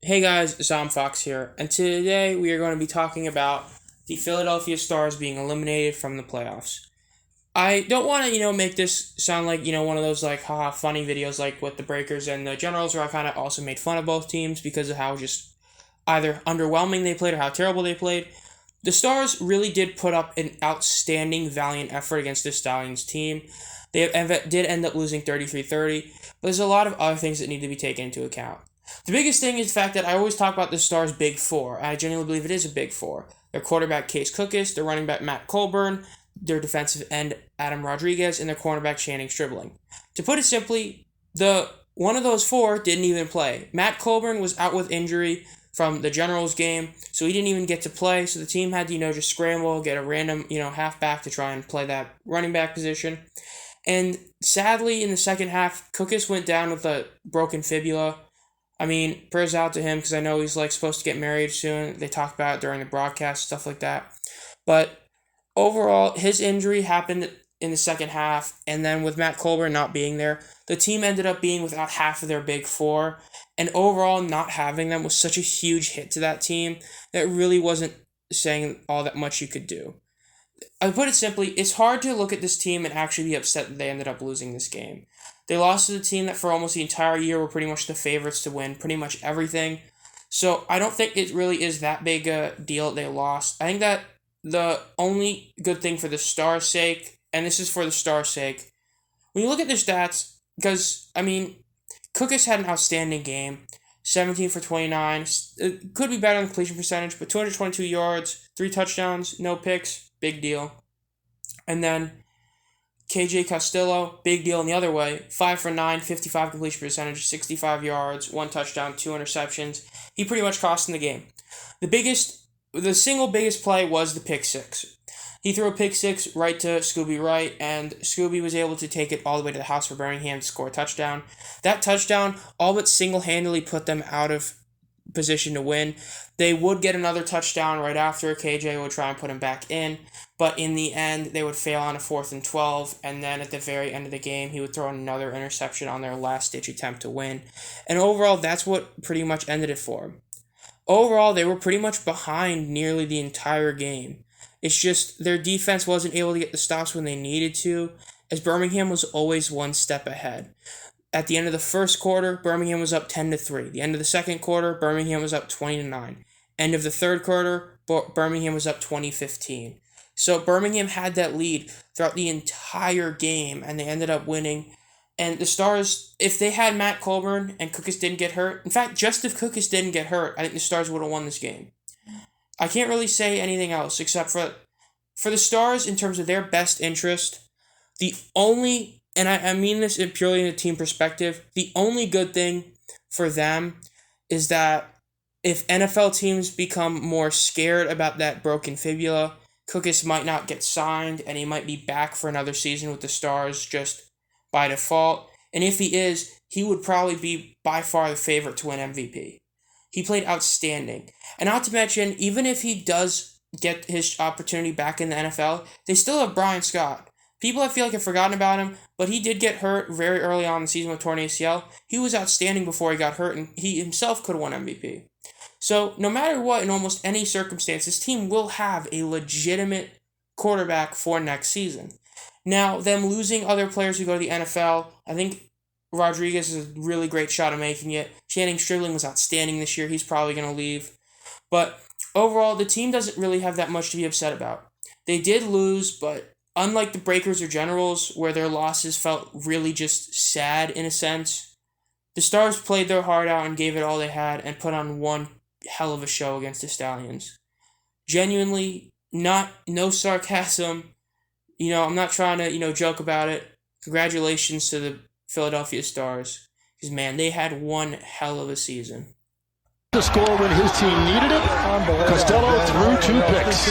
Hey guys, Zom Fox here, and today we are going to be talking about the Philadelphia Stars being eliminated from the playoffs. I don't want to, make this sound like, one of those like haha funny videos like with the Breakers and the Generals where I kind of also made fun of both teams because of how just either underwhelming they played or how terrible they played. The Stars really did put up an outstanding, valiant effort against this Stallions team. They did end up losing 33-30, but there's a lot of other things that need to be taken into account. The biggest thing is the fact that I always talk about the Stars' big four, and I genuinely believe it is a big four. Their quarterback, Case Cookus, their running back, Matt Colburn, their defensive end, Adam Rodriguez, and their cornerback, Channing Stribling. To put it simply, the one of those four didn't even play. Matt Colburn was out with injury from the Generals game, so he didn't even get to play, so the team had to, just scramble, get a random, halfback to try and play that running back position. And sadly, in the second half, Cookus went down with a broken fibula. I mean, prayers out to him because I know he's supposed to get married soon. They talked about it during the broadcast, stuff like that. But overall, his injury happened in the second half, and then with Matt Colburn not being there, the team ended up being without half of their big four. And overall, not having them was such a huge hit to that team that really wasn't saying all that much you could do. I put it simply, it's hard to look at this team and actually be upset that they ended up losing this game. They lost to the team that for almost the entire year were pretty much the favorites to win pretty much everything. So I don't think it really is that big a deal that they lost. I think that the only good thing for the Stars' sake, and this is for the Stars' sake, when you look at their stats, because, Cookus had an outstanding game. 17 for 29. It could be better on the completion percentage, but 222 yards, 3 touchdowns, no picks, big deal. And then KJ Castillo, big deal in the other way. 5 for 9, 55 completion percentage, 65 yards, 1 touchdown, 2 interceptions. He pretty much cost them the game. The single biggest play was the pick six. He threw a pick six right to Scooby Wright, and Scooby was able to take it all the way to the house for Birmingham to score a touchdown. That touchdown all but single-handedly put them out of position to win. They would get another touchdown right after. KJ would try and put him back in, but in the end, they would fail on a 4th and 12, and then at the very end of the game, he would throw another interception on their last-ditch attempt to win. And overall, that's what pretty much ended it for them. Overall, they were pretty much behind nearly the entire game. It's just their defense wasn't able to get the stops when they needed to, as Birmingham was always one step ahead. At the end of the first quarter, Birmingham was up 10-3. The end of the second quarter, Birmingham was up 20-9. End of the third quarter, Birmingham was up 20-15. So Birmingham had that lead throughout the entire game, and they ended up winning. And the Stars, if they had Matt Colburn and Cookus didn't get hurt, in fact, just if Cookus didn't get hurt, I think the Stars would have won this game. I can't really say anything else except for the Stars in terms of their best interest. The only, and I mean this purely in a team perspective, the only good thing for them is that if NFL teams become more scared about that broken fibula, Cookus might not get signed and he might be back for another season with the Stars just by default. And if he is, he would probably be by far the favorite to win MVP. He played outstanding. And not to mention, even if he does get his opportunity back in the NFL, they still have Brian Scott. People I feel like have forgotten about him, but he did get hurt very early on in the season with torn ACL. He was outstanding before he got hurt, and he himself could have won MVP. So no matter what, in almost any circumstance, this team will have a legitimate quarterback for next season. Now, them losing other players who go to the NFL, I think Rodriguez is a really great shot at making it. Channing Stribling was outstanding this year. He's probably going to leave. But overall, the team doesn't really have that much to be upset about. They did lose, but unlike the Breakers or Generals, where their losses felt really just sad in a sense, the Stars played their heart out and gave it all they had and put on one hell of a show against the Stallions. Genuinely, no sarcasm. I'm not trying to, joke about it. Congratulations to the Philadelphia Stars. Because, man, they had one hell of a season. To score when his team needed it. Costello threw 2 picks.